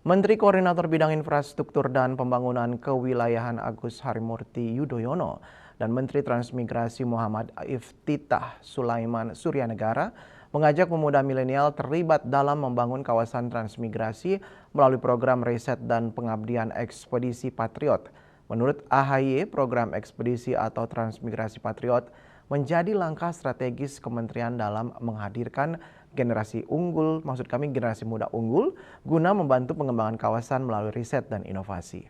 Menteri Koordinator Bidang Infrastruktur dan Pembangunan Kewilayahan Agus Harimurti Yudhoyono dan Menteri Transmigrasi Muhammad Iftitah Sulaiman Suryanegara mengajak pemuda milenial terlibat dalam membangun kawasan transmigrasi melalui program riset dan pengabdian Ekspedisi Patriot. Menurut AHY, program ekspedisi atau transmigrasi Patriot menjadi langkah strategis kementerian dalam menghadirkan generasi muda unggul guna membantu pengembangan kawasan melalui riset dan inovasi.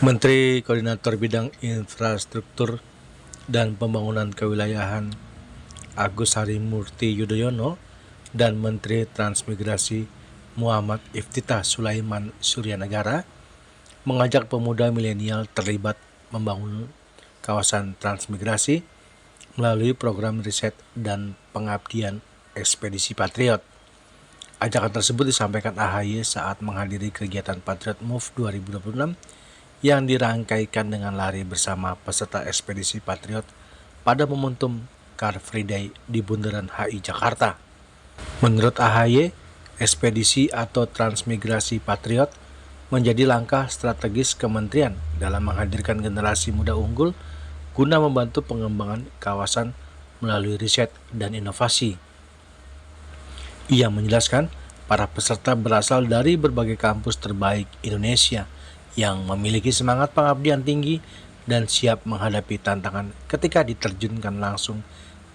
Menteri Koordinator Bidang Infrastruktur dan Pembangunan Kewilayahan Agus Harimurti Yudhoyono dan Menteri Transmigrasi Muhammad Iftitah Sulaiman Suryanegara mengajak pemuda milenial terlibat membangun kawasan transmigrasi melalui program riset dan pengabdian Ekspedisi Patriot. Ajakan tersebut disampaikan AHY saat menghadiri kegiatan Patriot Move 2026 yang dirangkaikan dengan lari bersama peserta Ekspedisi Patriot pada momentum Car Free Day di Bundaran HI Jakarta. Menurut AHY, ekspedisi atau transmigrasi Patriot menjadi langkah strategis kementerian dalam menghadirkan generasi muda unggul guna membantu pengembangan kawasan melalui riset dan inovasi. Ia menjelaskan, para peserta berasal dari berbagai kampus terbaik Indonesia yang memiliki semangat pengabdian tinggi dan siap menghadapi tantangan ketika diterjunkan langsung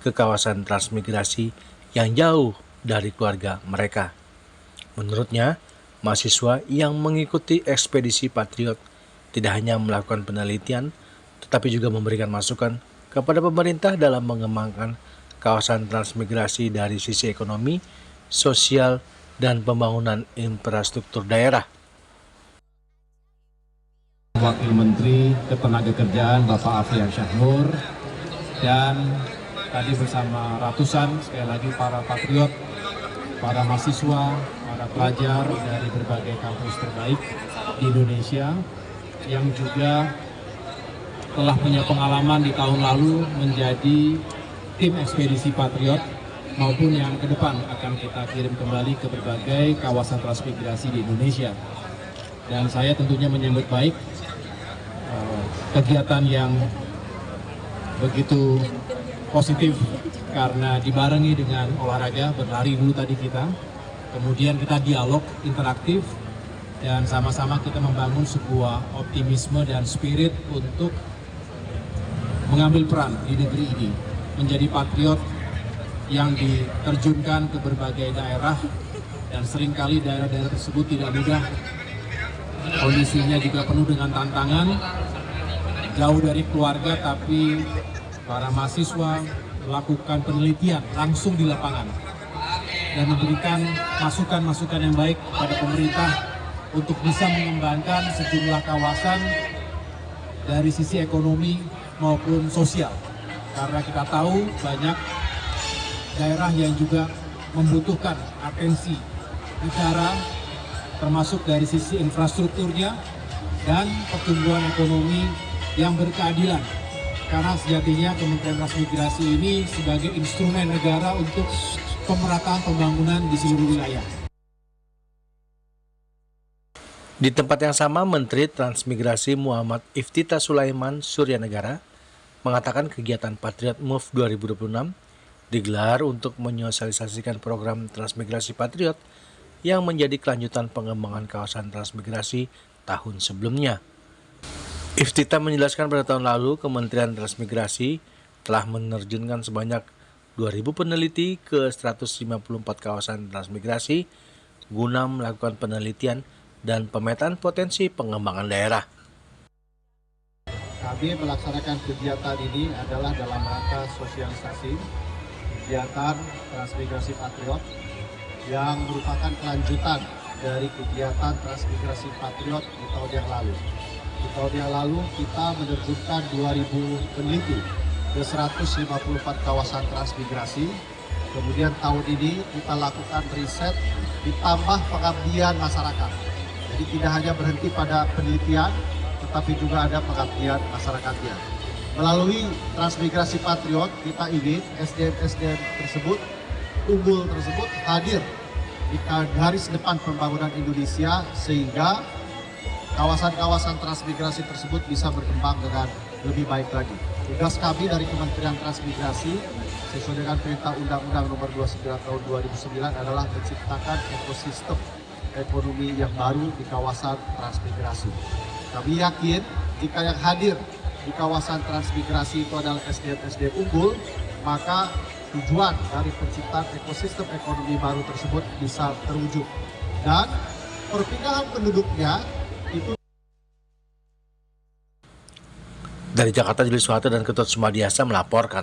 ke kawasan transmigrasi yang jauh dari keluarga mereka. Menurutnya, mahasiswa yang mengikuti ekspedisi Patriot tidak hanya melakukan penelitian, tetapi juga memberikan masukan kepada pemerintah dalam mengembangkan kawasan transmigrasi dari sisi ekonomi, sosial, dan pembangunan infrastruktur daerah. Wakil Menteri Ketenagakerjaan Bapak Afrian Syahnur dan tadi bersama ratusan sekali lagi para patriot, para mahasiswa, para pelajar dari berbagai kampus terbaik di Indonesia yang juga telah punya pengalaman di tahun lalu menjadi tim ekspedisi Patriot maupun yang ke depan akan kita kirim kembali ke berbagai kawasan transmigrasi di Indonesia. Dan saya tentunya menyambut baik kegiatan yang begitu positif karena dibarengi dengan olahraga, berlari dulu tadi kita, kemudian kita dialog interaktif dan sama-sama kita membangun sebuah optimisme dan spirit untuk mengambil peran di negeri ini, menjadi patriot yang diterjunkan ke berbagai daerah dan seringkali daerah-daerah tersebut tidak mudah, kondisinya juga penuh dengan tantangan, jauh dari keluarga, tapi para mahasiswa melakukan penelitian langsung di lapangan dan memberikan masukan-masukan yang baik pada pemerintah untuk bisa mengembangkan sejumlah kawasan dari sisi ekonomi maupun sosial. Karena kita tahu banyak daerah yang juga membutuhkan atensi negara, termasuk dari sisi infrastrukturnya dan pertumbuhan ekonomi yang berkeadilan, karena sejatinya Kementerian Transmigrasi ini sebagai instrumen negara untuk pemerataan pembangunan di seluruh wilayah. Di tempat yang sama, Menteri Transmigrasi Muhammad Iftitah Sulaiman Suryanegara mengatakan kegiatan Patriot Move 2026 digelar untuk menyosialisasikan program transmigrasi Patriot yang menjadi kelanjutan pengembangan kawasan transmigrasi tahun sebelumnya. Iftitah menjelaskan pada tahun lalu Kementerian Transmigrasi telah menerjunkan sebanyak 2.000 peneliti ke 154 kawasan transmigrasi guna melakukan penelitian dan pemetaan potensi pengembangan daerah. Kami melaksanakan kegiatan ini adalah dalam rangka sosialisasi kegiatan Transmigrasi Patriot yang merupakan kelanjutan dari kegiatan Transmigrasi Patriot di tahun yang lalu. Di tahun yang lalu kita menerjunkan 2.000 peneliti ke 154 kawasan transmigrasi. Kemudian tahun ini kita lakukan riset ditambah pengabdian masyarakat. Jadi tidak hanya berhenti pada penelitian, tetapi juga ada pengabdian masyarakatnya. Melalui transmigrasi Patriot, kita ingin SDM-SDM tersebut, unggul tersebut hadir di garis depan pembangunan Indonesia sehingga kawasan-kawasan transmigrasi tersebut bisa berkembang dengan lebih baik lagi. Tugas kami dari Kementerian Transmigrasi sesuai dengan perintah Undang-Undang Nomor 29 Tahun 2009 adalah menciptakan ekosistem ekonomi yang baru di kawasan transmigrasi. Kami yakin jika yang hadir di kawasan transmigrasi itu adalah SDM-SDM unggul, maka tujuan dari penciptaan ekosistem ekonomi baru tersebut bisa terwujud. Dan perpindahan penduduknya itu. Dari Jakarta, Julius Suharto dan Ketut Sumadiasa melaporkan.